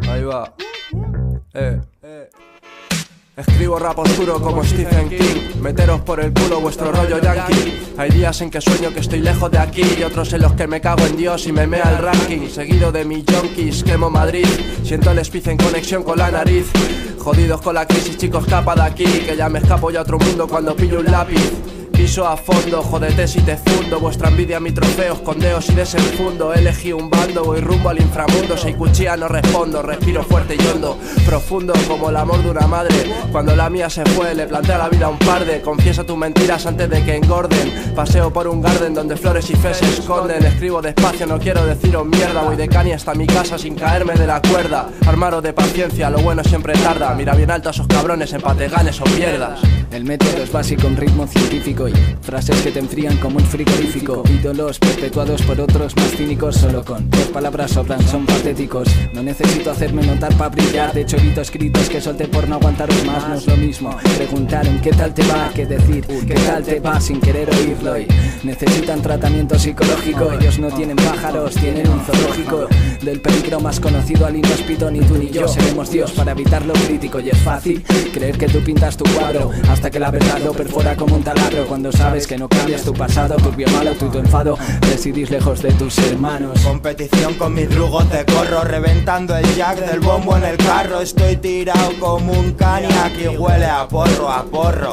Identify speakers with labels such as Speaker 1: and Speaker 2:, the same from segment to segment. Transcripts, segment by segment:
Speaker 1: Ahí va. Escribo rap oscuro como Stephen King. Meteros por el culo vuestro rollo yankee. Hay días en que sueño que estoy lejos de aquí y otros en los que me cago en Dios y me mea el ranking. Seguido de mi yonkis, quemo Madrid. Siento el speed en conexión con la nariz. Jodidos con la crisis, chicos, escapa de aquí, que ya me escapo ya a otro mundo cuando pillo un lápiz. Piso a fondo, jódete si te fundo. Vuestra envidia mi trofeo, escondeos y desenfundo. Elegí un bando, voy rumbo al inframundo. Si hay cuchilla no respondo, respiro fuerte y hondo. Profundo como el amor de una madre. Cuando la mía se fue, le plantea la vida a un par de. Confiesa tus mentiras antes de que engorden. Paseo por un garden donde flores y fe se esconden. Escribo despacio, no quiero deciros mierda. Voy de caña hasta mi casa sin caerme de la cuerda. Armaros de paciencia, lo bueno siempre tarda. Mira bien alto a esos cabrones, empate, ganes o pierdas.
Speaker 2: El método es básico, un ritmo científico y frases que te enfrían como un frigorífico. Ídolos perpetuados por otros más cínicos. Solo con dos palabras sobran, son patéticos. No necesito hacerme notar para brillar. De hecho evito escritos que solté por no aguantaros más. No es lo mismo preguntaron qué tal te va que decir qué tal te va sin querer oírlo. Y necesitan tratamiento psicológico. Ellos no tienen pájaros, tienen un zoológico. Del peligro más conocido al inhóspito, ni tú ni yo seremos Dios para evitar lo crítico. Y es fácil creer que tú pintas tu cuadro hasta que la verdad lo perfora como un taladro. Cuando sabes que no cambias tu pasado, turbio malo, tu enfado, residís lejos de tus hermanos.
Speaker 3: Competición con mis drugos de corro, reventando el jack del bombo en el carro. Estoy tirado como un caniac y huele a porro, a porro.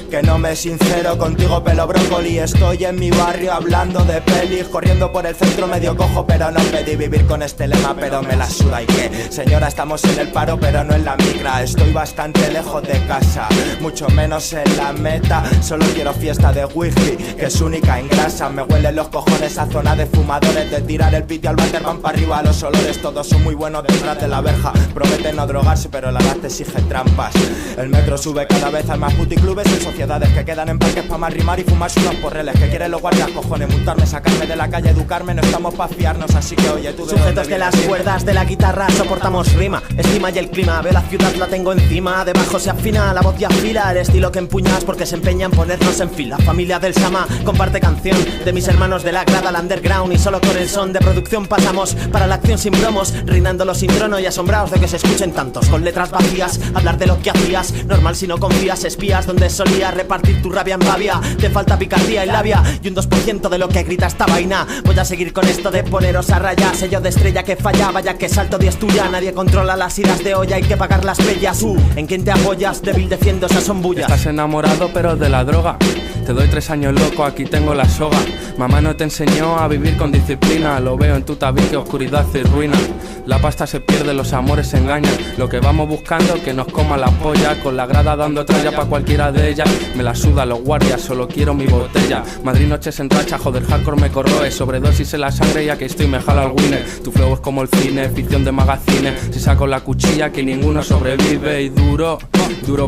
Speaker 3: Que no me sincero contigo, pelo brócoli. Estoy en mi barrio hablando de pelis, corriendo por el centro medio cojo, pero no pedí vivir con este lema, pero me la suda. ¿Y qué? Señora, estamos en el paro, pero no en la migra. Estoy bastante lejos de casa, mucho menos en la meta. Solo quiero fiesta de whisky, que es única en grasa. Me huelen los cojones a zona de fumadores. De tirar el piti al váter van para arriba los olores. Todos son muy buenos detrás de la verja. Prometen no drogarse, pero la edad te exige trampas. El metro sube cada vez a más puticlubes en sociedades que quedan en parques pa' más rimar y fumarse unos porreles. Que quieren los guardias cojones, multarme, sacarme de la calle, educarme. No estamos pa' fiarnos, así que oye tú.
Speaker 4: Sujetos de las cuerdas de la guitarra, soportamos rima, estima y el clima. Veo la ciudad, la tengo encima, debajo se afina, la voz y afila. El estilo que empuñas porque se empeña en ponernos en fila. Familia del Sama comparte canción de mis hermanos de la grada al underground. Y solo con el son de producción pasamos para la acción sin bromos, reinándolo sin trono y asombrados de que se escuchen tantos. Con letras vacías, hablar de lo que hacías, normal si no confías. Espías donde solías repartir tu rabia en babia. Te falta picardía y labia y un 2% de lo que grita esta vaina. Voy a seguir con esto de poneros a raya. Sello de estrella que falla, vaya que salto 10 tuya. Nadie controla las iras de olla, hay que pagar las bellas. ¿En quién te apoyas? Débil defiendo esas son bullas.
Speaker 1: Estás enamorado pero de la droga. Te doy 3 años loco, aquí tengo la soga. Mamá no te enseñó a vivir con disciplina. Lo veo en tu tabique, oscuridad y ruina. La pasta se pierde, los amores se engañan. Lo que vamos buscando, que nos coma la polla. Con la grada dando tralla pa' cualquiera de ellas. Me la suda los guardias, solo quiero mi botella. Madrid noches en racha, joder, hardcore me corroe. Sobredosis en la sangre y aquí estoy, me jala al winner. Tu flow es como el cine, ficción de magazine. Si saco la cuchilla que ninguno sobrevive. Y duro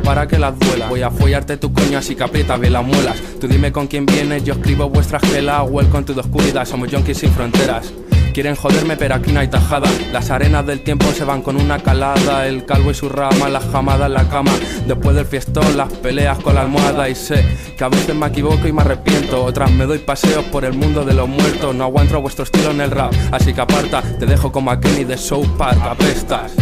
Speaker 1: para que las duela. Voy a follarte tu coño así que aprieta bien las muelas. Tú dime con quién vienes, yo escribo vuestras gelas. Welcome to the oscuridad, somos junkies sin fronteras. Quieren joderme pero aquí no hay tajada. Las arenas del tiempo se van con una calada. El calvo y su rama, las jamadas en la cama. Después del fiestón, las peleas con la almohada. Y sé que a veces me equivoco y me arrepiento. Otras me doy paseos por el mundo de los muertos. No aguanto vuestro estilo en el rap, así que aparta. Te dejo como a Kenny de South Park, apestas.